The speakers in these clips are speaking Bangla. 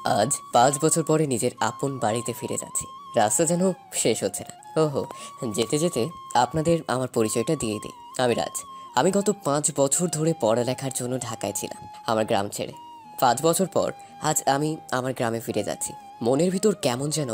আজ ৫ বছর পরে নিজের আপন বাড়িতে ফিরে যাচ্ছি। রাস্তা যেন শেষ হচ্ছে না। ওহো, যেতে যেতে আপনাদের আমার পরিচয়টা দিয়ে দিই। আমি রাজ। আমি গত ৫ বছর ধরে পড়ালেখার জন্য ঢাকায় ছিলাম, আমার গ্রাম ছেড়ে। ৫ বছর পর আজ আমি আমার গ্রামে ফিরে যাচ্ছি। মনের ভিতর কেমন যেন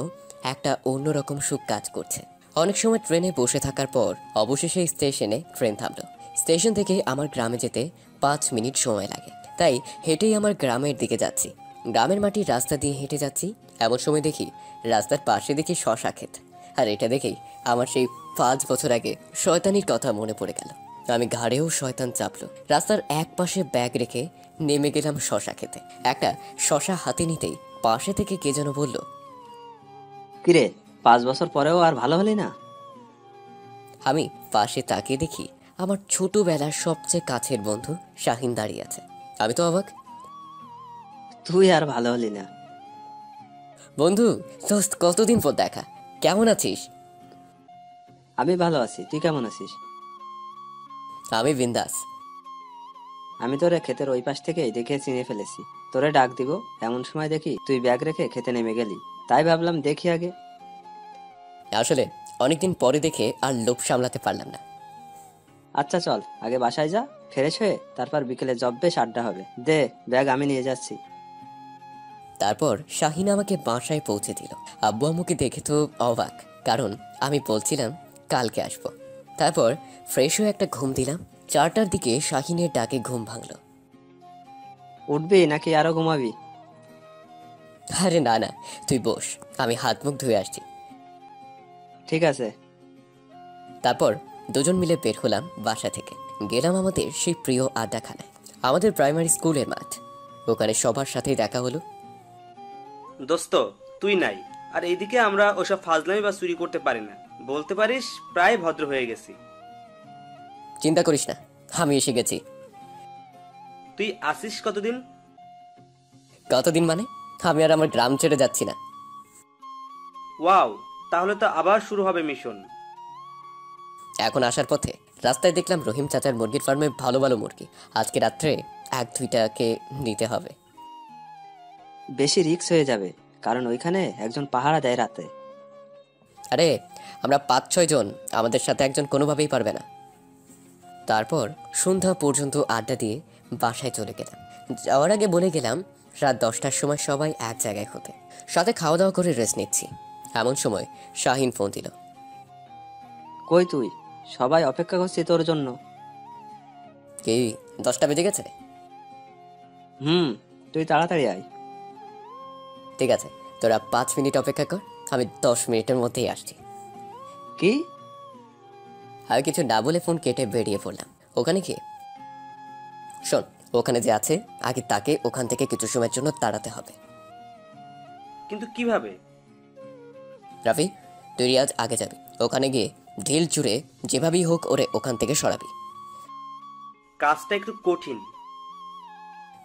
একটা অন্যরকম সুখ কাজ করছে। অনেক সময় ট্রেনে বসে থাকার পর অবশেষে স্টেশনে ট্রেন থামলো। স্টেশন থেকে আমার গ্রামে যেতে ৫ মিনিট সময় লাগে, তাই হেঁটেই আমার গ্রামের দিকে যাচ্ছি। গ্রামের মাটির রাস্তা দিয়ে হেঁটে যাচ্ছি, এমন সময় দেখি রাস্তার পাশে দেখি শশা ক্ষেত। আর এটা দেখেই আমার সেই ৫ বছর আগে শয়তানির কথা মনে পড়ে গেল। আমি ঘাড়েও শয়তান চাপলো। রাস্তার এক পাশে ব্যাগ রেখে নেমে গেলাম শশা খেতে। একটা শশা হাতে নিতেই পাশে থেকে কে যেন বলল, কিরে, 5 বছর পরেও আর ভালো হলি না? আমি পাশে তাকিয়ে দেখি আমার ছোটবেলার সবচেয়ে কাছের বন্ধু শাহিন দাঁড়িয়ে আছে। আমি তো অবাক। তুই আর ভালো হলি না। বন্ধু, দোস্ত, কতদিন পর দেখা, কেমন আছিস? আমি ভালো আছি, তুই কেমন আছিস? আমি বিন্দাস। আমি তোরে ক্ষেতের ওই পাশ থেকেই দেখে চিনে ফেলেছি। তোরে ডাক দিব এমন সময় দেখি তুই ব্যাগ রেখে খেতে নেমে গেলি, তাই ভাবলাম দেখি আগে। আসলে অনেকদিন পরে দেখে আর লোভ সামলাতে পারলাম না। আচ্ছা চল আগে বাসায় যা, ফ্রেশ হয়ে তারপর বিকেলে বেশ আড্ডা হবে। দে, ব্যাগ আমি নিয়ে যাচ্ছি। তারপর শাহিন আমাকে বাসায় পৌঁছে দিল। আব্বু আম্মুকে দেখে তো অবাক, কারণ আমি বলছিলাম কালকে আসবো। তারপর ফ্রেশ হয়ে একটা ঘুম দিলাম। ৪টার দিকে শাহিনের ডাকে ঘুম ভাঙলো। উঠবি নাকি আরো ঘুমাবি? আরে না না, তুই বস, আমি হাত মুখ ধুয়ে আসছি। ঠিক আছে। তারপর দুজন মিলে বের হলাম বাসা থেকে। গেলাম আমাদের সেই প্রিয় আড্ডাখানায়, আমাদের প্রাইমারি স্কুলের মাঠ। ওখানে সবার সাথেই দেখা হলো। দোস্ত, তুই নাই, আর এইদিকে আমরা ওসব ফাজলামি বা চুরি করতে পারি না। বলতে পারিস প্রায় ভদ্র হয়ে গেছি। চিন্তা করিস না, আমি এসে গেছি। তুই আসিস কতদিন? কতদিন মানে? আমি আর আমার গ্রাম ছেড়ে যাচ্ছি না। ওয়াও, তাহলে তো আবার শুরু হবে মিশন। এখন আসার পথে রাস্তায় দেখলাম রহিম চাচার মুরগির ফার্মে ভালো ভালো মুরগি। আজকে রাত্রে ১-২টাকে নিতে হবে। বেশি রিস্ক হয়ে যাবে, কারণ ওইখানে একজন পাহারা দেয় রাতে। আরে, আমরা ৫-৬ জন, আমাদের সাথে একজন কোনোভাবেই পারবে না। তারপর সন্ধ্যা পর্যন্ত আড্ডা দিয়ে বাসায় চলে গেলাম। যাওয়ার আগে বলে গেলাম রাত ১০টার সময় সবাই এক জায়গায় হতে। সাথে খাওয়া দাওয়া করে রেস্ট নিচ্ছি, এমন সময় শাহিন ফোন দিল। কই তুই? সবাই অপেক্ষা করছি তোর জন্য। কি, ১০টা বেজে গেছে? হুম, তুই তাড়াতাড়ি আয়। ঠিক আছে, তোরা ৫ মিনিট অপেক্ষা কর, আমি ১০ মিনিটের মধ্যেই আসছি। কি? আমি কিছু না বলে ফোন কেটে বেরিয়ে পড়লাম। ওখানে গিয়ে শোন, ওখানে যে আছে আগে তাকে ওখান থেকে কিছু সময়ের জন্য তাড়াতে হবে। কিন্তু কিভাবে? রাফি, তুই রিয়াজ আগে যাবি। ওখানে গিয়ে ঢিল চুড়ে যেভাবেই হোক ওরে ওখান থেকে সরাবি। কাজটা একটু কঠিন।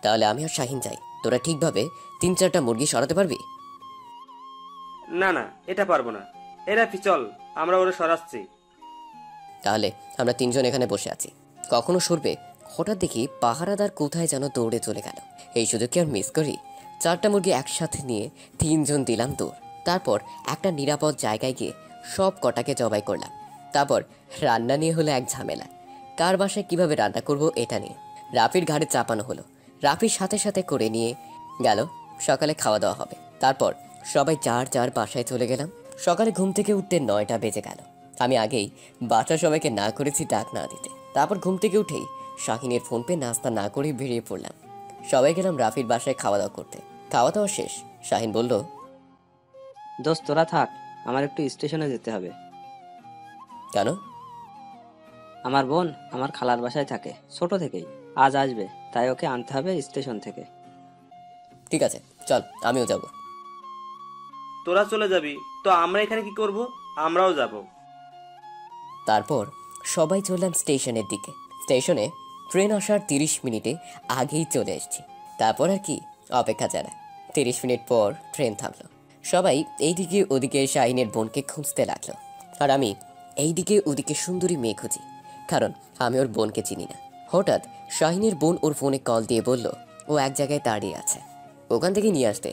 তাহলে আমি আর শাহিন যাই, তোরা ঠিকভাবে ৩-৪টা মুরগি সরাতে পারবি? না না, এটা পারবো না। এরা চল, আমরা ওরা সরাচ্ছি। তাহলে আমরা ৩ জন এখানে বসে আছি, কখনো সরবে? হঠাৎ দেখি পাহারাদার কোথায় যেন দৌড়ে চলে গেল। এই সুযোগ কি আর মিস করি? ৪টা মুরগি একসাথে নিয়ে ৩ জন দিলাম দৌড়। তারপর একটা নিরাপদ জায়গায় গিয়ে সব কটাকে জবাই করলাম। তারপর রান্না নিয়ে হলো এক ঝামেলা। কার বাসায় কিভাবে রান্না করব এটা নিয়ে রাফির ঘাড়ে চাপানো হলো। রাফির সাথে সাথে করে নিয়ে গেল সকালে খাওয়া দাওয়া হবে। তারপর সবাই যার যার বাসায় চলে গেলাম। সকালে ঘুম থেকে উঠতে ৯টা বেজে গেল। আমি আগেই বাসার সবাইকে না করেছি ডাক না দিতে। তারপর ঘুম থেকে উঠেই শাহিনের ফোন পে নাস্তা না করে বেরিয়ে পড়লাম। সবাই গেলাম রাফির বাসায় খাওয়া দাওয়া করতে। খাওয়া দাওয়া শেষ, শাহিন বলল, দোস্ত তোরা থাক, আমার একটু স্টেশনে যেতে হবে। কেন? আমার বোন আমার খালার বাসায় থাকে ছোট থেকেই, আজ আসবে, তাই ওকে আনতে হবে স্টেশন থেকে। ঠিক আছে, চল, আমিও যাব। তোরা চলে যাবি তো আমরা এখানে কি করব? আমরাও যাব। তারপর সবাই চললাম স্টেশনের দিকে। স্টেশনে ট্রেন আসার ৩০ মিনিটে আগেই চলে এসেছি। তারপর আর কি, অপেক্ষা ছাড়া। ৩০ মিনিট পর ট্রেন থামলো। সবাই এইদিকে ওদিকে শাহিনের বোনকে খুঁজতে লাগলো, আর আমি এইদিকে ওদিকে সুন্দরী মেয়ে খুঁজি, কারণ আমি ওর বোনকে চিনি না। হঠাৎ শাহিনের বোন ওর ফোনে কল দিয়ে বলল ও এক জায়গায় দাঁড়িয়ে আছে, ওখান থেকে নিয়ে আসতে।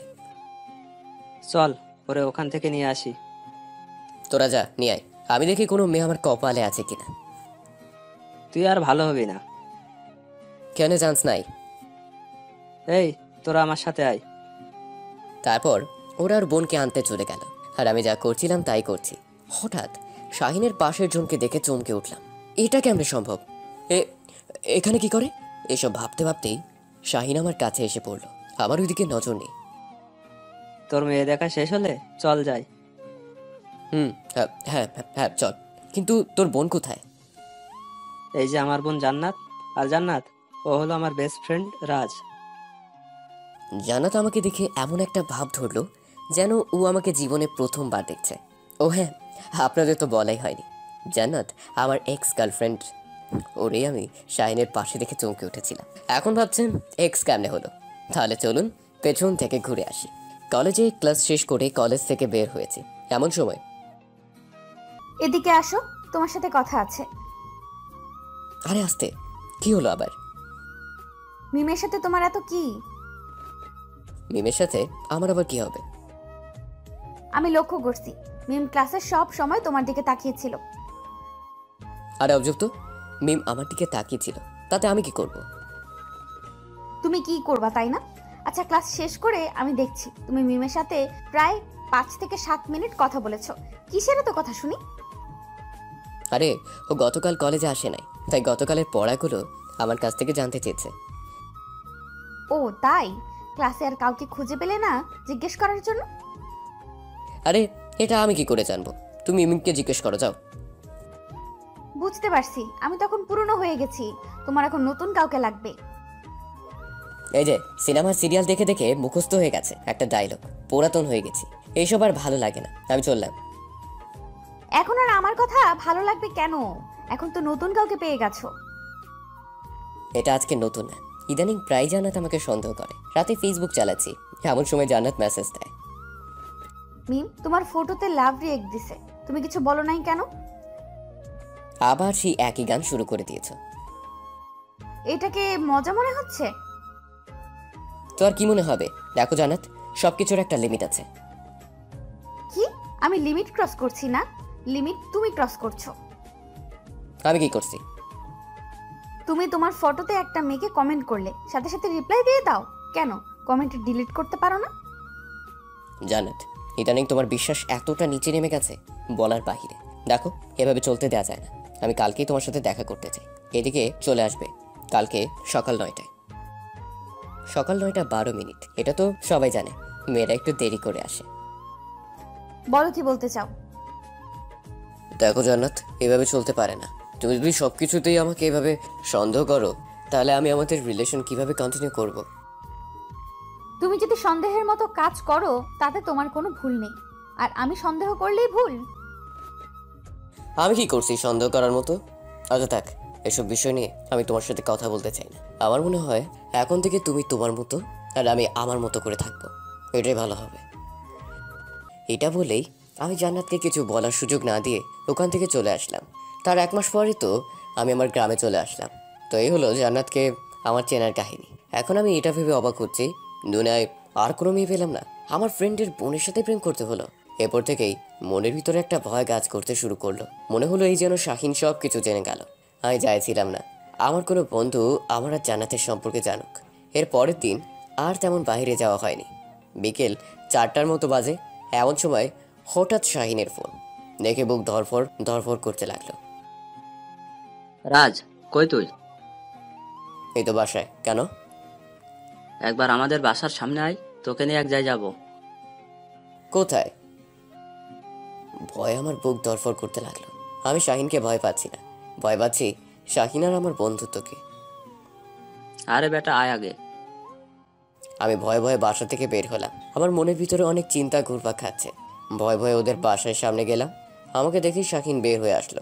চল ওরে ওখান থেকে নিয়ে আসি। তোরা যা নিয়ে আয়, আমি দেখি কোনো মেয়ে আমার কপালে আছে কিনা। তুই আর ভালো হবি না। কেন চান্স নাই? এই তোরা আমার সাথে আয়। তারপর ওরা আর বোনকে আনতে চলে গেল, আর আমি যা করছিলাম তাই করছি। হঠাৎ শাহিনের পাশের জনকে দেখে চমকে উঠলাম। এটা কেমনে সম্ভব? এ এখানে কি করে? এসব ভাবতে ভাবতেই শাহিন আমার কাছে এসে পড়ল। আমার ওইদিকে নজর নেই। তোর মেয়ে দেখা শেষ হলে চল যাই। হ্যাঁ হ্যাঁ হ্যাঁ হ্যাঁ, চল। কিন্তু তোর বোন কোথায়? এই যে আমার বোন জান্নাত। আর জান্নাত, ও হলো আমার বেস্ট ফ্রেন্ড রাজ। জান্নাত আমাকে দেখে এমন একটা ভাব ধরলো যেন ও আমাকে জীবনে প্রথমবার দেখছে। ও হ্যাঁ, আপনাদের তো বলাই হয়নি, জান্নাত আমার এক্স গার্লফ্রেন্ড। ওরে আমি শাহিনের পাশে দেখে চমকে উঠেছিলাম। এখন ভাবছেন এক্স কেমনে হলো? তাহলে চলুন পেছন থেকে ঘুরে আসি। কলেজে ক্লাস শেষ করে কলেজ থেকে বের হয়েছি এমন সময়। এদিকে আসো, তোমার সাথে কথা আছে। আরে আসতে, কি হলো আবার? মিমের সাথে তোমার এত কি? মিমের সাথে আমার আবার কি হবে? আমি লক্ষ্য করছি মিম ক্লাসের সব সময় তোমার দিকে তাকিয়েছিল। আরে অবজেক্ট তো, মিম আমার দিকে তাকিয়েছিল, তাতে আমি কি করব? তুমি কি করবা তাই না? আচ্ছা, ক্লাস শেষ করে আমি দেখছি তুমি মিমের সাথে প্রায় 5 থেকে 7 মিনিট কথা বলেছো। কিসের এত কথা শুনি? আরে ও গতকাল কলেজে আসে নাই, তাই গতকালের পড়াগুলো আমার কাছ থেকে জানতে চেয়েছে। ও তাই? ক্লাসে আর কাউকে খুঁজে পেলে না জিজ্ঞেস করার জন্য? আরে এটা আমি কি করে জানবো? তুমি মিমকে জিজ্ঞেস করো, যাও। বুঝতে পারছি, আমি তখন পুরনো হয়ে গেছি, তোমার এখন নতুন কাউকে লাগবে। এই যে সিনেমার সিরিয়াল দেখে দেখে মুখস্থ হয়ে গেছে একটা ডায়লগ, পুরাতন হয়ে গেছি, এইসব আর ভালো লাগে না, আমি চললাম। এখন আর আমার কথা ভালো লাগবে কেন? এখন তো নতুন কাউকে পেয়ে গেছো। এটা আজকে নতুন না, ইদানিং প্রায় জান্নাত আমাকে সন্দেহ করে। রাতে ফেসবুক চালাচ্ছি, এমন সময় জান্নাত মেসেজ দেয়। মিম তোমার ফটোতে লাভ রিয়েক্ট দিছে, তুমি কিছু বলো নাই কেন? আবার সেই একই গান শুরু করে দিয়েছ। এটাকে মজা মনে হচ্ছে? তো আর কি মনে হবে? দেখো জান্নাত, সবকিছুর একটা লিমিট আছে। কি? আমি লিমিট ক্রস করছি না, লিমিট তুমি ক্রস করছো। আমি কি করছি? তুমি তোমার ফটোতে একটা মেয়েকে কমেন্ট করলে, সাথে সাথে রিপ্লাই দিয়ে দাও। কেন কমেন্ট ডিলিট করতে পারো না? জান্নাত, ইদানিং তোমার বিশ্বাস এতটা নিচে নেমে গেছে বলার বাহিরে। দেখো, এভাবে চলতে দেওয়া যায় না। আমি কালকেই তোমার সাথে দেখা করতে চাই, এদিকে চলে আসবে কালকে সকাল 9টায়। সকাল 9:12, এটা তো সবাই জানে, মেয়েরা একটু দেরি করে আসে। বলো কি বলতে চাও? দেখো জান্নাত, এভাবে চলতে পারে না। তুমি যদি সবকিছুতেই আমাকে এভাবে সন্দেহ করো, তাহলে আমি আমাদের রিলেশন কিভাবে কন্টিনিউ করব? তুমি যদি সন্দেহের মতো কাজ করো তাতে তোমার কোনো ভুল নেই, আর আমি সন্দেহ করলেই ভুল। আমি কি করছি সন্দেহ করার মতো? আচ্ছা থাক, এসব বিষয় নিয়ে আমি তোমার সাথে কথা বলতে চাই না। আমার মনে হয় এখন থেকে তুমি তোমার মতো আর আমি আমার মতো করে থাকবো, এটাই ভালো হবে। এটা বলেই আমি জান্নাতকে কিছু বলার সুযোগ না দিয়ে ওখান থেকে চলে আসলাম। তার 1 মাস পরে তো আমি আমার গ্রামে চলে আসলাম। তো এই হলো জান্নাতকে আমার চেনার কাহিনী। এখন আমি এটা ভেবে অবাক হচ্ছি, দুনিয়ায় আর কোনো মেয়ে পেলাম না, আমার ফ্রেন্ডের বোনের সাথে প্রেম করতে হলো। এরপর থেকেই মনের ভিতরে একটা ভয় কাজ করতে শুরু করলো। মনে হলো এই যেন শাহিন সব কিছু জেনে গেল। আমি চাইছিলাম না আমার কোনো বন্ধু আমার আর জান্নাতের সম্পর্কে জানুক। এর পরের দিন আর তেমন বাইরে যাওয়া হয়নি। বিকেল 4টার মতো বাজে, এমন সময় হঠাৎ শাহিনের ফোন। দেখে বুক ধরফর ধরফর করতে লাগলো। রাজ, কই তুই? এই তো বাসায়। কেন? একবার আমাদের বাসার সামনে আয়, তোকে নিয়ে এক জায়গায় যাবো। কোথায়? ভয় আমার বুক ধরফর করতে লাগলো। আমি শাহিনকে ভয় পাচ্ছি না, ভয় পাচ্ছি শাহিন আর আমার বন্ধুত্বকে। আরে বেটা, আয় আগে। আমি ভয়ে ভয়ে বাসা থেকে বের হলাম। আমার মনের ভিতরে অনেক চিন্তা ঘুরপাক খাচ্ছে। ভয়ে ভয়ে ওদের বাসায় সামনে গেলাম। আমাকে দেখেই শাহিন বের হয়ে আসলো।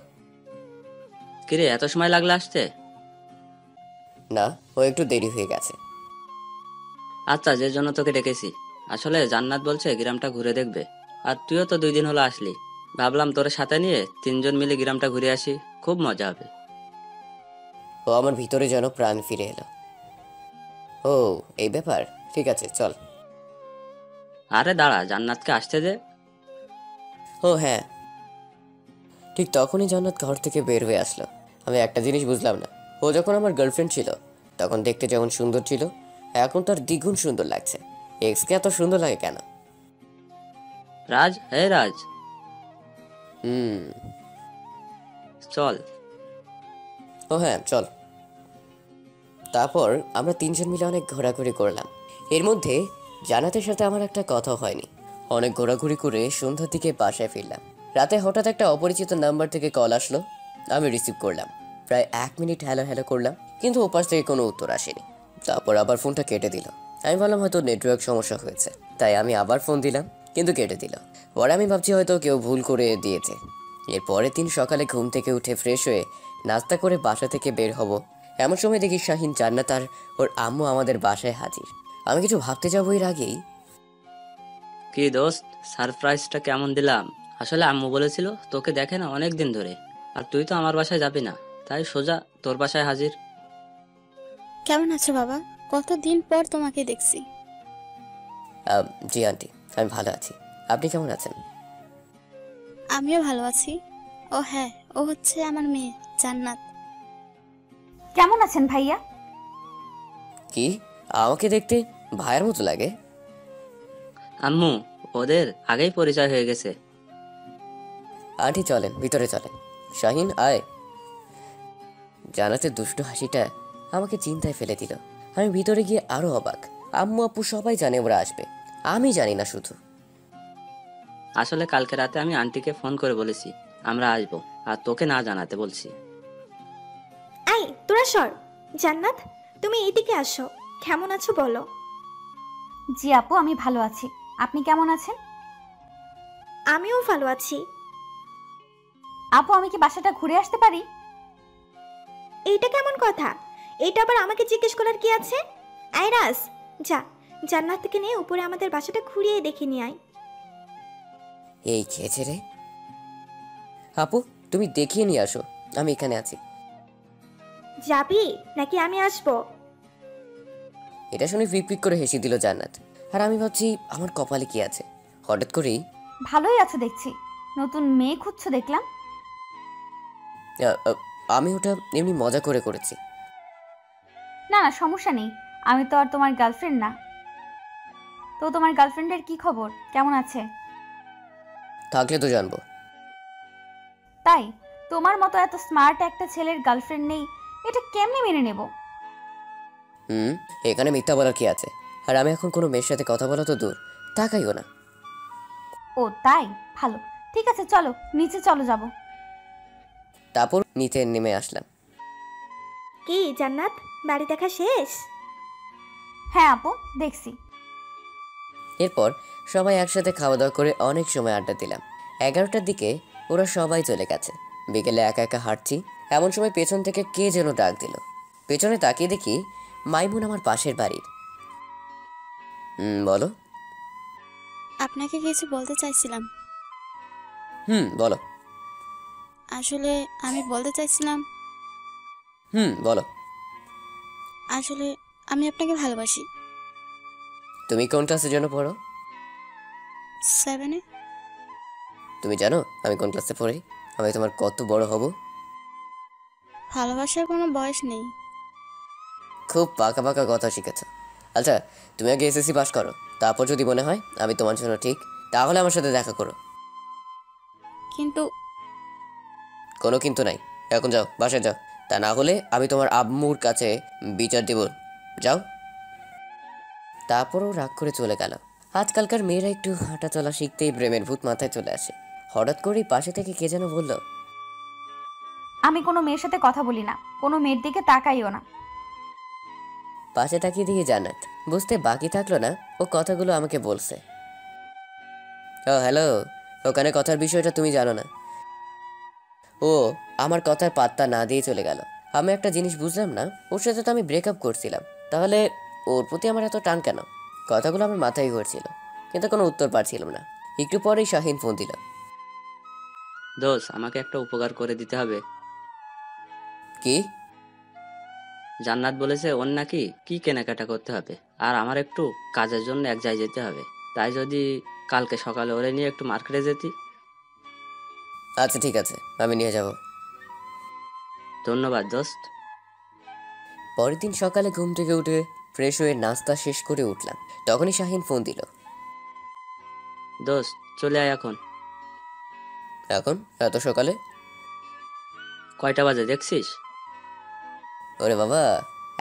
কিরে, এত সময় লাগলো আসতে? না, ও একটু দেরি হয়ে গেছে। আচ্ছা, যে জন্য তোকে ডেকেছি, আসলে জান্নাত বলছে গ্রামটা ঘুরে দেখবে। আর তুইও তো 2 দিন হলো আসলি, ভাবলাম তোর সাথে নিয়ে 3জন মিলে গ্রামটা ঘুরে আসি, খুব মজা হবে। ও আমার ভিতরে যেন প্রাণ ফিরে এলো। ও এই ব্যাপার, ঠিক আছে চল। আরে দাঁড়া, জান্নাতকে আসতে দে। ও হ্যাঁ, ঠিক তখনই জান্নাত ঘর থেকে বের হয়ে আসলো। আমি একটা জিনিস বুঝলাম না, ও যখন আমার গার্লফ্রেন্ড ছিল তখন দেখতে যেমন সুন্দর ছিল, এখন তার দ্বিগুণ সুন্দর লাগছে। এক্সকে এত সুন্দর লাগে কেন? রাজ, হে রাজ, হুম। চল। ও হ্যাঁ চল। তারপর আমরা তিনজন মিলে অনেক ঘোরাঘুরি করলাম। এর মধ্যে জান্নাতের সাথে আমার একটা কথা হয়নি। অনেক ঘোরাঘুরি করে সন্ধ্যার দিকে বাসায় ফিরলাম। রাতে হঠাৎ একটা অপরিচিত নাম্বার থেকে কল আসলো। আমি রিসিভ করলাম। প্রায় 1 মিনিট হ্যালো হ্যালো করলাম, কিন্তু ওপাশ থেকে কোনো উত্তর আসেনি। তারপর আবার ফোনটা কেটে দিল। আমি ভাবলাম হয়তো নেটওয়ার্ক সমস্যা হয়েছে, তাই আমি আবার ফোন দিলাম, কিন্তু কেটে দিল। পরে আমি ভাবছি হয়তো কেউ ভুল করে দিয়েছে। এর পরের দিন সকালে ঘুম থেকে উঠে ফ্রেশ হয়ে নাস্তা করে বাসা থেকে বের হব, এমন সময় দেখি শাহিন, জান্নাত আর ওর আম্মু আমাদের বাসায় হাজির। আমি কিছু ভাবতে যাবো এর আগেই কি দোস্ত, সারপ্রাইজটা কেমন দিলাম? আসলে আম্মু বলেছিল তোকে দেখে না অনেক দিন ধরে, আর তুই তো আমার বাসায় যাবি না, তাই সোজা তোর বাসায় হাজির। কেমন আছো বাবা? কতদিন পর তোমাকে দেখছি। জি আন্টি, আমি ভালো আছি। আপনি কেমন আছেন? আমিও ভালো আছি। ও হ্যাঁ, ও হচ্ছে আমার মেয়ে জান্নাত। কেমন আছেন ভাইয়া? কি, আমাকে দেখতে ভাইয়ের মতো লাগে? আম্মু, ওদের আগেই পরিচয় হয়ে গেছে। আন্টি চলেন, ভিতরে চলেন। শাহিন আয়। জান্নাতের দুষ্টু হাসিটা আমাকে চিন্তায় ফেলে দিল। আমি ভিতরে গিয়ে আরো অবাক। আম্মু আপু সবাই জানে ওরা আসবে, আমি জানি না শুধু। আসলে কালকে রাতে আমি আন্টিকে ফোন করে বলেছি আমরা আসবো, আর তোকে না জানাতে বলছি। আই তোরা সর। জান্নাত, তুমি এইদিকে আসো। কেমন আছো বলো? জি আপু, আমি ভালো আছি। আপনি কেমন আছেন? আমিও ভালো আছি। আপু, আমি কি বাসাটা ঘুরে আসতে পারি? এইটা কেমন কথা? এইটা আবার আমাকে জিজ্ঞেস করার কি আছে? আইরাস, যা, জান্নাতকে নিয়ে উপরে আমাদের বাসাটা ঘুরিয়ে দেখে নিয়ে আয়। এই খেয়েছে রে। আপু তুমি দেখিয়ে নিয়ে আসো, আমি এখানে আছি। যাবি নাকি আমি আসবো? এটা শুনে ফিক করে হেসে দিল জান্নাত। আর আমি ভাবছি আমার কপালে কি আছে। হঠাৎ করেই ভালোই আছো দেখছি। নতুন মেয়ে খুঁজছো দেখলাম। আ, আ, আমি ওটা এমনি মজা করে করেছি। না না, সমস্যা নেই। আমি তো আর তোমার গার্লফ্রেন্ড না। তো তোমার গার্লফ্রেন্ডের কি খবর, কেমন আছে? থাকলে তো জানবো। তাই? তোমার মতো এত স্মার্ট একটা ছেলের গার্লফ্রেন্ড নেই, এটা কেমনে মেনে নেব? হুম, এখানে মিথ্যা বলার কি আছে? আর আমি এখন কোনো মেয়ের সাথে কথা বলা তো দূর, তাকাইও না। ও তাই? ভালো, ঠিক আছে, চলো নিচে চলো যাব। তারপর নিচে নেমে আসলাম। কি জান্নাত, বাড়ি দেখা শেষ? হ্যাঁ আপু, দেখছি। এরপর সবাই একসাথে খাওয়া দাওয়া করে অনেক সময় আড্ডা দিলাম। 11টার দিকে ওরা সবাই চলে গেছে। বিকেলে একা একা হাঁটছি, এমন সময় পেছন থেকে কে যেন ডাক দিল। পেছনে তাকিয়ে দেখি মাইমুন আমার পাশের বাড়ির। বলো। আপনাকে কিছু বলতে চাইছিলাম। বলো। আসলে আমি বলতে চাইছিলাম, বলো। আসলে আমি আপনাকে ভালোবাসি। তুমি কোন ক্লাসের জন্য পড়ো? 7-এ। তুমি জানো আমি কোন ক্লাসে পড়ি? আমি তোমার কত বড় হব? ভালোবাসার কোনো বয়স নেই। খুব পাকা পাকা কথা শিখেছ। আচ্ছা, তুমি আগে এসএসসি পাস করো, তারপর যদি মনে হয় আমি তোমার জন্য ঠিক, তাহলে আমার সাথে দেখা করো। কিন্তু কোনো কিন্তু নাই, এখন যাও, বাসায় যাও। তা না হলে আমি তোমার আম্মুর কাছে বিচার দেব। যাও। তারপরও রাগ করে চলে গেল। আজকালকার মেয়েরা একটু হাঁটা চলা শিখতেই প্রেমের ভূত মাথায় চলে আসে। হঠাৎ করেই পাশে থেকে কে যেন বলল, আমি কোনো মেয়ের সাথে কথা বলি না, কোনো মেয়ের দিকে তাকাইও না। পাশে তাকিয়ে দিয়ে জান্নাত। বুঝতে বাকি থাকলো না ও কথাগুলো আমাকে বলছে। ও হ্যালো, ওখানে কথার বিষয়টা তুমি জানো না। ও আমার কথার পাত্তা না দিয়ে চলে গেল। আমি একটা জিনিস বুঝলাম না, ওর সাথে তো আমি ব্রেকআপ করছিলাম, তাহলে ওর প্রতি আমার এত টান কেন? কথাগুলো আমার মাথায় ঘুরছিল, কিন্তু কোনো উত্তর পাচ্ছিলাম না। একটু পরেই শাহিন ফোন দিল। দোষ, আমাকে একটা উপকার করে দিতে হবে। কি? জান্নাত বলেছে ওর নাকি কি কেনাকাটা করতে হবে, আর আমার একটু কাজের জন্য এক জায়গায় যেতে হবে। তাই যদি কালকে সকালে ওরে নিয়ে একটু মার্কেটে যেতি। আচ্ছা ঠিক আছে, আমি নিয়ে যাব। ধন্যবাদ দোস্ত। পরের দিন সকালে ঘুম থেকে উঠে ফ্রেশ হয়ে নাস্তা শেষ করে উঠলাম, তখনই শাহিন ফোন দিল। দোস্ত চলে আয় এখন। এখন এত সকালে? কয়টা বাজে দেখছিস? ওরে বাবা,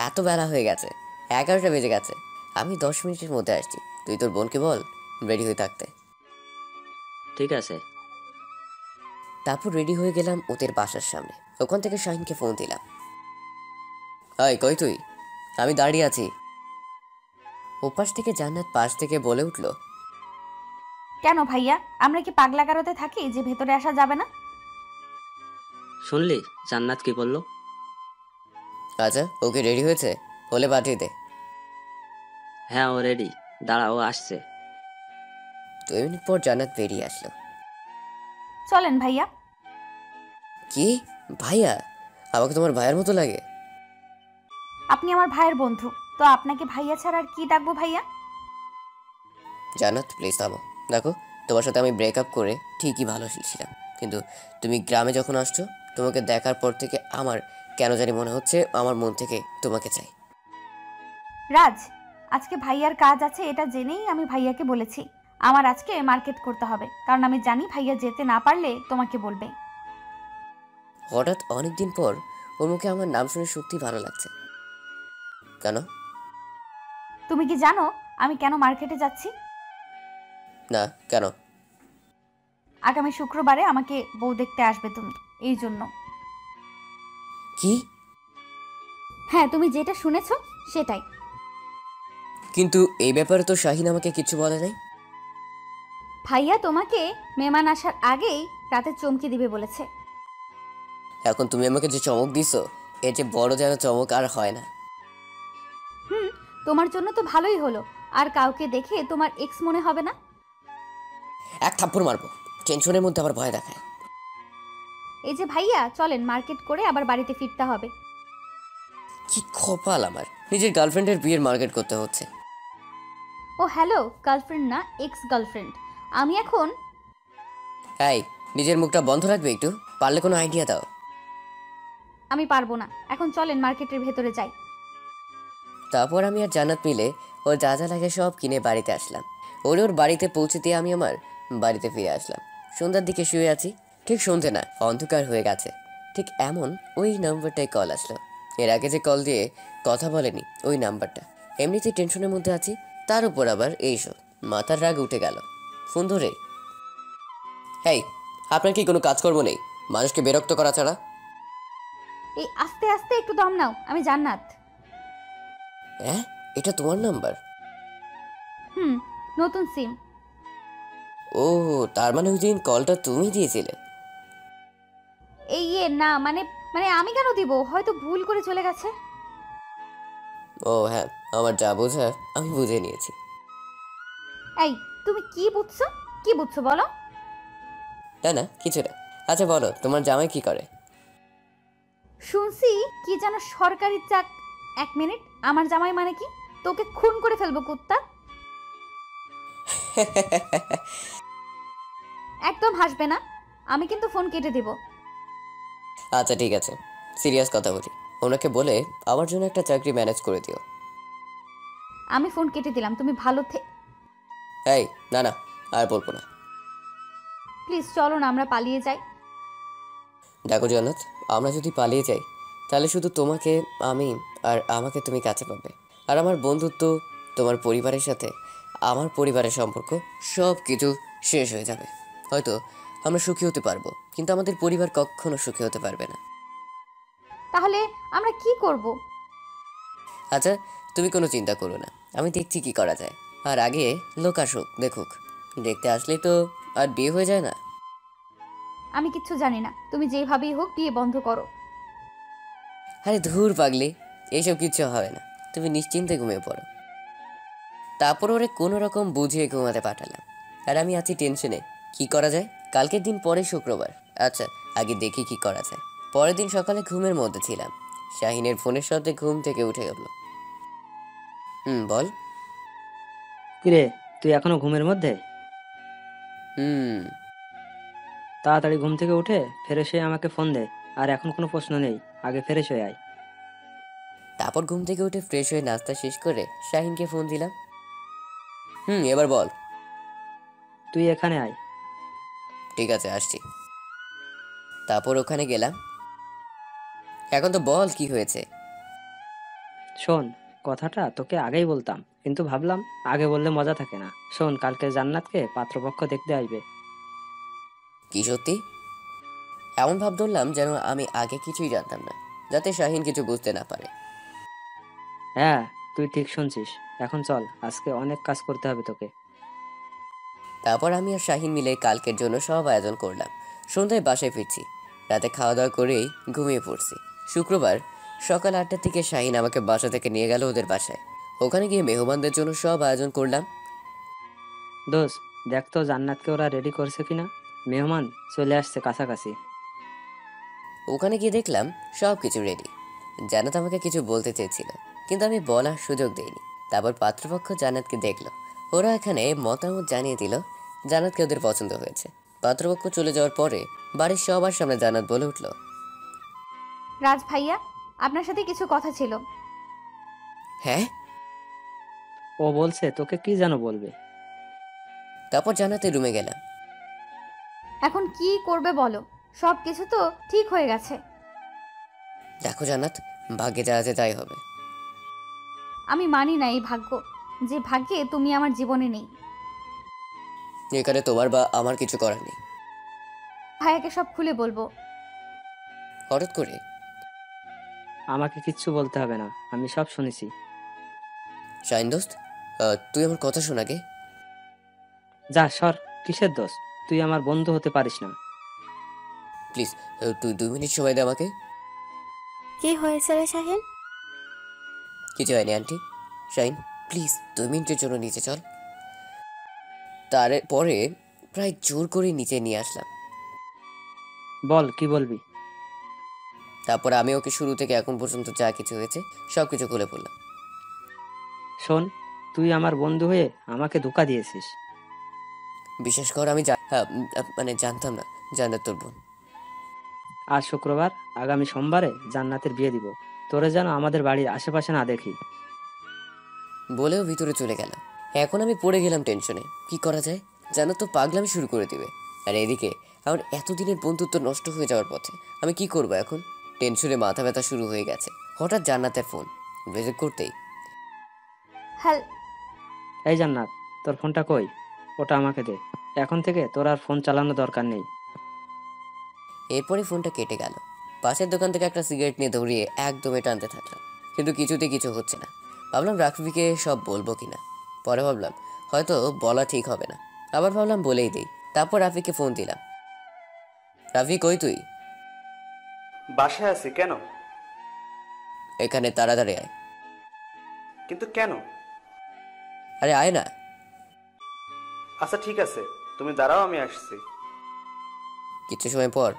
এত বেলা হয়ে গেছে, 11টা বেজে গেছে। আমি 10 মিনিটের মধ্যে আসছি, তুই তোর বোনকে বল রেডি হয়ে থাকতে। ঠিক আছে। তারপর রেডি হয়ে গেলাম ওদের বাসার সামনে। ওখান থেকে শাহিনকে ফোন দিলাম। হাই, কই তুই? আমি দাঁড়িয়ে আছি। ওপাশ থেকে জান্নাত পাশ থেকে বলে উঠল, কেন ভাইয়া, আমরা কি পাগলা গারোতে থাকি যে ভেতরে আসা যাবে না? শুনলি জান্নাত কি বললো? আচ্ছা, ওকে রেডি হয়েছে? হলে পাঠিয়ে দে। হ্যাঁ ও রেডি, দাঁড়া ও আসছে। 2 মিনিট পর জান্নাত বেরিয়ে আসলো। চলেন ভাইয়া। কি ভাইয়া? আমাকে তোমার ভাইয়ের মতো লাগে। আপনি আমার ভাইয়ের বন্ধু, তো আপনাকে ভাইয়া ছাড়া আর কি ডাকবো ভাইয়া? জান্নাত প্লিজ থামো। দেখো, তোমার সাথে আমি ব্রেকআপ করে ঠিকই ভালোবেসেছিলাম, কিন্তু তুমি গ্রামে যখন আসছো, তোমাকে দেখার পর থেকে আমার কেন জানি মনে হচ্ছে আমার মন থেকে তোমাকে চাই। রাজ, আজকে ভাইয়ার কাজ আছে এটা জেনেই আমি ভাইয়াকে বলেছি আমার আজকে মার্কেট করতে হবে, কারণ আমি জানি ভাইয়া যেতে না পারলে তোমাকে বলবে। হঠাৎ অনেকদিন পর ওর মুখে আমার নাম শুনে সত্যি ভালো লাগছে। কেন? তুমি কি জানো আমি কেন মার্কেটে যাচ্ছি? না, কেন? আগামী শুক্রবারে আমাকে বউ দেখতে আসবে তুমি, এই জন্য। কি? হ্যাঁ, তুমি যেটা শুনেছো সেটাই। কিন্তু এই ব্যাপারে তো শাহিন আমাকে কিছু বলে নাই। ভাইয়া তোমাকে মেহমান আসার আগেই রাতে চমকে দিবে বলেছে। এখন তুমি আমাকে যে চমক দিছো, এর যে বড় যেন চমক আর হয় না। তোমার জন্য তো ভালোই হলো, আর কাউকে দেখে তোমার এক্স মনে হবে না। এক থাপ্পড় মারবো, টেনশনের মধ্যে আবার ভয় দেখায়। এই যে ভাইয়া, চলেন মার্কেট করে আবার বাড়িতে ফিরতে হবে। কি কপাল আমার, নিজের গার্লফ্রেন্ডের বিয়ের মার্কেট করতে হচ্ছে। ও হ্যালো, গার্লফ্রেন্ড না, এক্স গার্লফ্রেন্ড। আমি এখন এই, নিজের মুখটা বন্ধ রাখবে একটু, পারলে কোনো আইডিয়া দাও। আমি পারবো না, এখন চলেন মার্কেটের ভেতরে যাই। তারপর আমি আর জান্নাত মিলে ওর যা যা লাগে সব কিনে বাড়িতে আসলাম। ওর বাড়িতে পৌঁছে দিয়ে আমি আমার বাড়িতে ফিরে আসলাম। সন্ধ্যার দিকে শুয়ে আছি, ঠিক সন্ধে না, অন্ধকার হয়ে গেছে। ঠিক এমন ওই নাম্বারটায় কল আসলো। এর আগে যে কল দিয়ে কথা বলেনি ওই নাম্বারটা। এমনিতেই টেনশনের মধ্যে আছি, তার উপর আবার এইসব, মাথার রাগ উঠে গেল। ফোন ধরে, হেই, আপনার কি কোনো কাজকর্ম নেই মানুষকে বিরক্ত করা ছাড়া? এই আস্তে আস্তে একটু দম নাও, আমি জান্নাত। হ্যাঁ, এটা তোমার নাম্বার? হুম, নতুন সিম। ও, তার মানে ওই দিন কলটা তুমি দিয়েছিলে? এই না, মানে মানে আমি কেন দিব, হয়তো ভুল করে চলে গেছে। ও হ্যাঁ, আমার যা বোঝার আমি বুঝে নিয়েছি। এই, তুমি কি বুঝছো? কি বুঝছো বলো? না না, কিছু না। আচ্ছা বলো, তোমার জামাই কি করে? শুনছি কি যেন সরকারি চাক। 1 মিনিট, আমার জামাই মানে কি? তোকে খুন করে ফেলবো কুত্তা। একদম হাসবে না, আমি কিন্তু ফোন কেটে দিব। আচ্ছা ঠিক আছে, সিরিয়াস কথা বলি। ওনাকে বলে আমার জন্য একটা চাকরি ম্যানেজ করে দিও। আমি ফোন কেটে দিলাম, তুমি ভালো এই না না, আর বলবো না। প্লিজ চলো না, আমরা পালিয়ে যাই। দেখো জান্নাত, আমরা যদি পালিয়ে যাই তাহলে শুধু তোমাকে আমি আর আমাকে তুমি কাছে পাবে, আর আমার বন্ধুত্ব, তোমার পরিবারের সাথে আমার পরিবারের সম্পর্ক সব কিছু শেষ হয়ে যাবে। হয়তো আমরা সুখী হতে পারবো, কিন্তু আমাদের পরিবার কখনো সুখী হতে পারবে না। তাহলে আমরা কি করব? আচ্ছা, তুমি কোনো চিন্তা করো না, আমি দেখছি কি করা যায়। আর আগে লোক আসুক, দেখুক, দেখতে আসলেই তো আর বিয়ে হয়ে যায় না। আমি কিচ্ছু জানি না, তুমি যেভাবেই হোক বিয়ে বন্ধ করো। আরে ধুর পাগলি, এইসব কিচ্ছু হবে না, তুমি নিশ্চিন্তে ঘুমিয়ে পড়ো। তারপর ওরে কোনো রকম বুঝিয়ে ঘুমাতে পাঠালাম, আর আমি আছি টেনশনে কি করা যায়। কালকের দিন পরে শুক্রবার, আচ্ছা আগে দেখি কি করা যায়। পরের দিন সকালে ঘুমের মধ্যে ছিলাম, শাহিনের ফোনের সাথে ঘুম থেকে উঠে গেল। বল। কিরে তুই এখনো ঘুমের মধ্যে? হুম। তাড়াতাড়ি ঘুম থেকে উঠে ফ্রেশ হয়ে আমাকে ফোন দে। আর এখন কোনো প্রশ্ন নেই, আগে ফ্রেশ হয়ে আয়। তারপর ঘুম থেকে উঠে ফ্রেশ হয়ে নাস্তা শেষ করে শাহিনকে ফোন দিলাম। এবার বল। তুই এখানে আয়। ঠিক আছে, আসছি। তারপর ওখানে গেলাম। এখন তো বল কি হয়েছে। শোন, কথাটা তোকে আগেই বলতাম, কিন্তু ভাবলাম আগে বললে মজা থাকে না। শোন, কালকে জান্নাতকে পাত্রপক্ষ দেখতে আসবে। কি সত্যি? এমন ভাব ধরলাম যেন আমি আগে কিছুই জানতাম না, যাতে শাহিন কিছু বুঝতে না পারে। হ্যাঁ, তুই ঠিক শুনছিস। এখন চল, আজকে অনেক কাজ করতে হবে তোকে। তারপর আমি আর শাহিন মিলে কালকের জন্য সব আয়োজন করলাম। সন্ধ্যায় বাসায় ফিরছি। রাতে খাওয়া দাওয়া করেই ঘুমিয়ে পড়ছি। শুক্রবার সকাল 8টার দিকে শাহিন আমাকে বাসা থেকে নিয়ে গেল ওদের বাসায়। ওখানে গিয়ে মেহমানদের জন্য সব আয়োজন করলাম। দোস্ত, দেখ তো জান্নাতকে ওরা রেডি করছে কিনা। মেহমান চলে আসছে কাছাকাছি। ওখানে গিয়ে দেখলাম সব কিছু রেডি। জান্নাত আমাকে কিছু বলতে চেয়েছিল, কিন্তু আমি বলার সুযোগ দেইনি। তারপর পাত্রপক্ষ জান্নাতকে দেখলো। ওরা এখানে মতামত জানিয়ে দিল জান্নাতকে ওদের পছন্দ হয়েছে। পাত্রপক্ষ চলে যাওয়ার পরে বাড়ির সবার সামনে জান্নাত বলে উঠল, রাজ ভাইয়া, আপনার সাথে কিছু কথা ছিল। হ্যাঁ? ও বলছে তোকে কি যেন বলবে। তারপর জান্নাতের রুমে গেলাম। এখন কি করবে বলো? সব কিছু তো ঠিক হয়ে গেছে। দেখো জান্নাত, ভাগ্যে যা আছে তাই হবে। আমি মানি না এই ভাগ্য, যে ভাগ্যে তুমি আমার জীবনে নেই। এখানে তোমার বা আমার কিছু করার নেই। ভাইয়াকে সব খুলে বলবো। হঠাৎ করে আমাকে কিচ্ছু বলতে হবে না, আমি সব শুনেছি। শাহিন দোস্ত, তুই আমার কথা শোন আগে। যা সর, কিসের দোষ? তুই আমার বন্ধু হতে পারিস না। প্লিজ, তুই 2 মিনিট সময় দে আমাকে। কি হয়েছে রে শাহিন? কিছু হয়নি আন্টি। শাহিন, প্লিজ 2 মিনিটের জন্য নিচে চল। তারপরে প্রায় জোর করে নিচে নিয়ে আসলাম। বল, কি বলবি? তারপর আমি ওকে শুরু থেকে এখন পর্যন্ত যা কিছু হয়েছে সব কিছু খুলে বললাম। শোন, তুই আমার বন্ধু হয়ে আমাকে ধোঁকা দিয়েছিস। বিশেষ কর আমি মানে জানতাম না জান্নাত তোর বোন। আজ শুক্রবার, আগামী সোমবারে জান্নাতের বিয়ে দিব। তোরে যেন আমাদের বাড়ির আশেপাশে না দেখি। বলেও ভিতরে চলে গেল। এখন আমি পড়ে গেলাম টেনশনে, কি করা যায়। জান্নাত তো পাগলামি শুরু করে দিবে। আর এদিকে আমার এতদিনের বন্ধুত্ব নষ্ট হয়ে যাওয়ার পথে। আমি কি করব এখন? টেনশনে মাথা ব্যথা শুরু হয়ে গেছে। হঠাৎ জান্নাতের ফোন। রিসিভ করতেই, হ্যাল এই জান্নাত, তোর ফোনটা কই? ওটা আমাকে দে। এখন থেকে তোর আর ফোন চালানো দরকার নেই। এরপরে ফোনটা কেটে গেল। পাশের দোকান থেকে একটা সিগারেট নিয়ে দৌড়িয়ে একদমে টানতে থাকলাম, কিন্তু কিছুতে কিছু হচ্ছে না। ভাবলাম রাফিকে সব বলবো কিনা। পরে ভাবলাম হয়তো বলা ঠিক হবে না। আবার ভাবলাম বলেই দিই। তারপর রাফিকে ফোন দিলাম। রাফি, কই তুই? বাসায় আছি। কেন? এখানে তাড়াতাড়ি আয়। কিন্তু কেন? আরে আয় না। আচ্ছা ঠিক আছে, তুমি দাঁড়াও, আমি আসছি। কিছু সময় পর,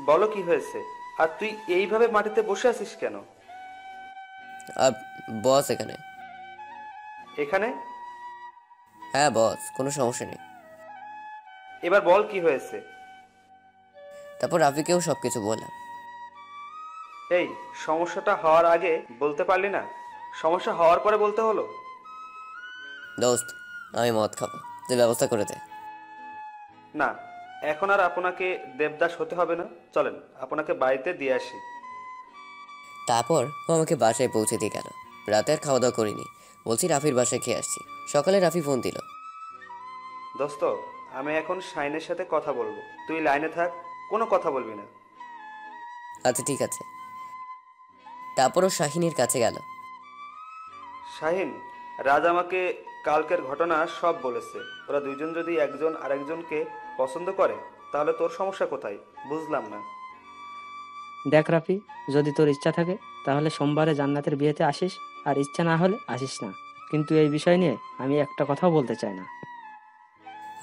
বলো কি হয়েছে? আর তুই এইভাবে মাটিতে বসে আছিস কেন? বস এখানে। এখানে? হ্যাঁ বস, কোনো সমস্যা নেই। এবার বল কি হয়েছে? তারপর রাফিকেও সব কিছু বললাম। এই, সমস্যাটা হওয়ার আগে বলতে পারলি না? সমস্যা হওয়ার পরে বলতে হলো? দোস্ত, আমি মদ খাবো, তুই ব্যবস্থা করে দে। না, এখন আর আপনাকে দেবদাস হতে হবে না। চলেন আপনাকে বাড়িতে দিয়ে আসি। তারপর ও আমাকে বাসায় পৌঁছে দিয়ে গেল। রাতে আর খাওয়া দাওয়া করিনি। বলছি রাফির বাসায় খেয়ে আসছি। সকালে রাফি ফোন দিল। দোস্ত, আমি এখন শাইনের সাথে কথা বলবো, তুই লাইনে থাক, কোনো কথা বলবি না। আচ্ছা ঠিক আছে। তারপর ও শাহিনের কাছে গেল। শাহিন, রাজ আমাকে কালকের ঘটনা সব বলেছে। ওরা দুইজন যদি একজন আরেকজনকে পছন্দ করে, তাহলে তোর সমস্যা কোথায়? বুঝলাম না। দেখ রাফি, যদি তোর ইচ্ছা থাকে তাহলে সোমবারে জান্নাতের বিয়েতে আসিস, আর ইচ্ছা না হলে আসিস না। কিন্তু এই বিষয় নিয়ে আমি একটা কথাও বলতে চাই না।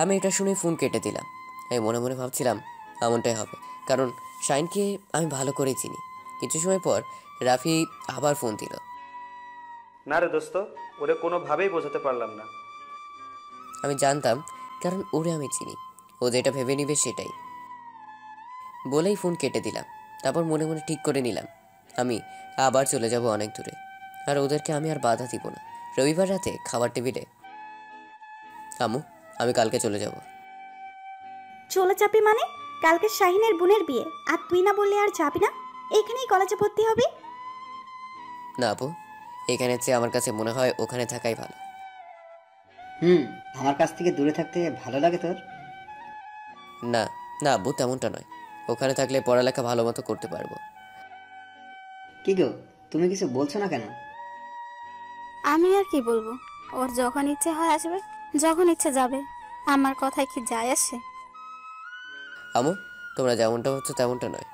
আমি এটা শুনে ফোন কেটে দিলাম। আমি মনে মনে ভাবছিলাম এমনটাই হবে, কারণ শাহিনকে আমি ভালো করেই চিনি। কিছু সময় পর রাফি আবার ফোন দিল। না রে দোস্ত, ওরে কোনোভাবেই বোঝাতে পারলাম না। আমি জানতাম, কারণ ওরে আমি চিনি। ও যেটা ভেবে নিবে সেটাই বলেই ফোন কেটে দিলাম। তারপর মনে মনে ঠিক করে নিলাম আমি আবার চলে যাব অনেক দূরে, আর ওদেরকে আমি আর বাধা দিব না। রবিবার রাতে খাবার টেবিলে, আম্মু আমি কালকে চলে যাব। চলে যাবি মানে? কালকে শাহিনের বোনের বিয়ে, আর তুই না বললে আর যাবি না? এখানেই কলেজে ভর্তি হবি? না আপু, এখানের চেয়ে আমার কাছে মনে হয় ওখানে থাকাই ভালো। আমার কাছ থেকে দূরে থাকতে ভালো লাগে তোর? না না আব্বু, তেমনটা নয়। ওখানে থাকলে পড়ালেখা ভালো মতো করতে পারবো। কি গো, তুমি কিছু বলছো না কেন? আমি আর কি বলবো? ওর যখন ইচ্ছে হয় আসবে, যখন ইচ্ছে যাবে। আমার কথায় কি যায় আসে? আম্মু, তোমরা যেমনটা ভাবছো তেমনটা নয়।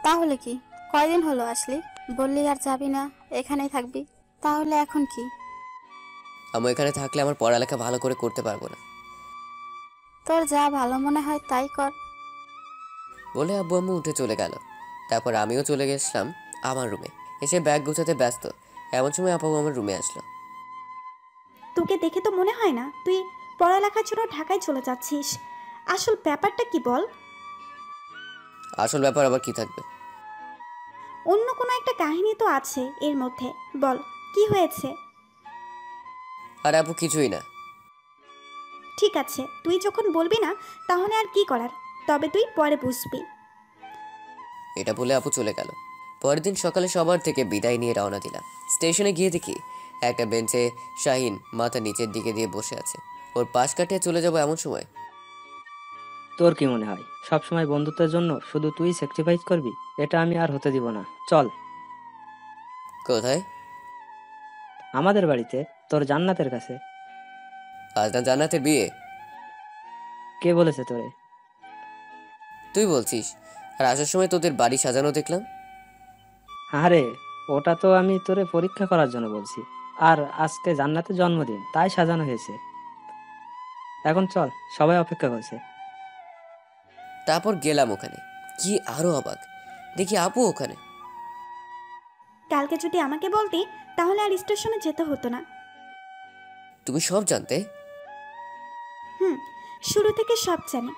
তাহলে কি? কয়দিন হলো আসলি? বললি আর যাবি না, এখানেই থাকবি। তাহলে এখন কি? আম্মু, এখানে থাকলে আমার পড়ালেখা ভালো করে করতে পারবো না। তোর যা ভালো মনে হয় তাই কর। বলে আব্বু আম্মু উঠে চলে গেল। তারপর আমিও চলে গেছিলাম আমার রুমে। এসে ব্যাগ গোছাতে ব্যস্ত এমন সময় আপু আমার রুমে আসলো। তোকে দেখে তো মনে হয় না তুই পড়ালেখার জন্য ঢাকায় চলে যাচ্ছিস। আসল ব্যাপারটা কি বল? আসল ব্যাপার আবার কি থাকবে? অন্য কোনো একটা কাহিনী তো আছে এর মধ্যে, বল কি হয়েছে? আর আপু কিছুই না। ঠিক আছে, তুই যখন বলবি না তাহলে আর কি করার, তবে তুই পরে বুঝবি। এটা বলে আপু চলে গেল। পরের দিন সকালে সবার থেকে বিদায় নিয়ে রওনা দিলাম। স্টেশনে গিয়ে দেখি একটা বেঞ্চে শাহিন মাথা নিচের দিকে দিয়ে বসে আছে। ওর পাশ কাটিয়ে চলে যাব এমন সময় তোর কি মনে হয় সব সময় বন্ধুত্বের জন্য শুধু তুই স্যাক্রিফাইস করবি? এটা আমি আর হতে দিব না। চল কোথায়? আমাদের বাড়িতে, তোর জান্নাতের কাছে। আজ না জান্নাতের বিয়ে? কে বলেছে তোরে? তুই বলছিস। আর আসার সময় তোদের বাড়ি সাজানো দেখলাম। আরে ওটা তো আমি তোরে পরীক্ষা করার জন্য বলছি। আর আজকে জান্নাতের জন্মদিন, তাই সাজানো হয়েছে। এখন চল, সবাই অপেক্ষা করছে। তারপর গেলাম ওখানে। কি আরো অবাক, দেখি আপু ওখানে। কালকে যদি আমাকে বলতি তাহলে আর স্টেশনে যেতে হতো না। তুমি সব জানতে? হুম, শুরু থেকে সব জানি।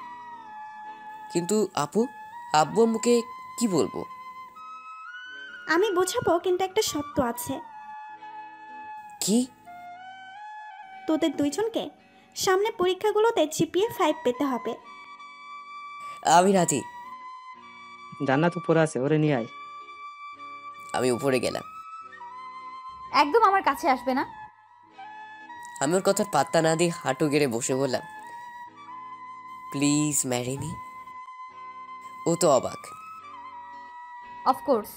কিন্তু আপু, আব্বু আম্মুকে কি বলবো? আমি বোঝাবো, কিন্তু একটা শর্ত আছে। কি? তোদের দুইজনকে সামনে পরীক্ষাগুলোতে জিপিএ 5 পেতে হবে। আমি রাজি। জান্নাত উপরে আছে, ওরে নিয়ে আয়। আমি উপরে গেলাম। একদম আমার কাছে আসবে না। আমি ওর কথার পাত্তা না দিয়ে হাঁটু গেড়ে বসে বললাম, প্লিজ ম্যারি মি। ও তো অবাক। অফকোর্স।